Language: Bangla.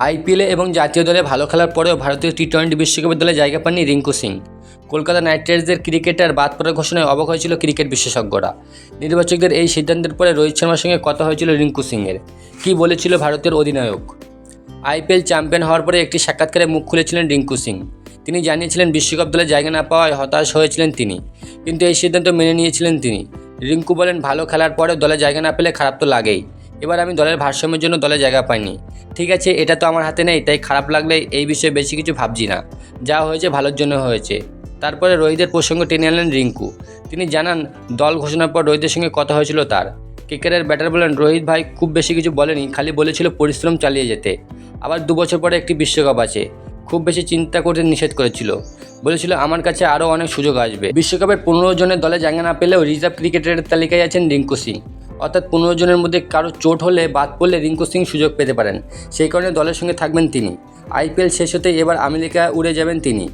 আইপিএলে এবং জাতীয় দলে ভালো খেলার পরেও ভারতীয় টি-20 বিশ্বকাপের দলে জায়গা পাননি রিঙ্কু সিং। কলকাতা নাইট রাইডার্সের ক্রিকেটার বাদ পড়ার ঘোষণায় অবাক হয়েছিল ক্রিকেট বিশেষজ্ঞরা। নির্বাচকদের এই সিদ্ধান্তের পরে রোহিত শর্মার সঙ্গে কথা হয়েছিল রিঙ্কু সিংয়ের। কী বলেছিল ভারতের অধিনায়ক? আইপিএল চ্যাম্পিয়ন হওয়ার পরে একটি সাক্ষাৎকারে মুখ খুলেছিলেন রিঙ্কু সিং। তিনি জানিয়েছিলেন বিশ্বকাপ দলে জায়গা না পাওয়ায় হতাশ হয়েছিলেন তিনি, কিন্তু এই সিদ্ধান্ত মেনে নিয়েছিলেন তিনি। রিঙ্কু বলেন, ভালো খেলার পরেও দলে জায়গা না পেলে খারাপ তো লাগেই। এবার আমি দলের ভারসাম্যের জন্য দলে জায়গা পাইনি। ঠিক আছে, এটা তো আমার হাতে নেই, তাই খারাপ লাগলে এই বিষয়ে বেশি কিছু ভাবছি না। যা হয়েছে ভালোর জন্য হয়েছে। তারপরে রোহিতের প্রসঙ্গ টেনে আনলেন রিঙ্কু। তিনি জানান, দল ঘোষণার পর রোহিতের সঙ্গে কথা হয়েছিল তার। ক্রিকেটের ব্যাটার বলেন, রোহিত ভাই খুব বেশি কিছু বলেনি, খালি বলেছিল পরিশ্রম চালিয়ে যেতে। আবার 2 বছর পরে একটি বিশ্বকাপ আছে, খুব বেশি চিন্তা করতে নিষেধ করেছিল। বলেছিল আমার কাছে আরও অনেক সুযোগ আসবে। বিশ্বকাপের 15 জনের দলে জায়গা না পেলেও রিজার্ভ ক্রিকেটারের তালিকায় আছেন রিঙ্কু সিং। অর্থাৎ 15 জনের মধ্যে কারো চোট হলে বাদ পড়লে রিঙ্কু সিং সুযোগ পেতে পারেন। সেই কারণে দলের সঙ্গে থাকবেন তিনি। আইপিএল শেষ হতেই এবার আমেরিকা উড়ে যাবেন তিনি।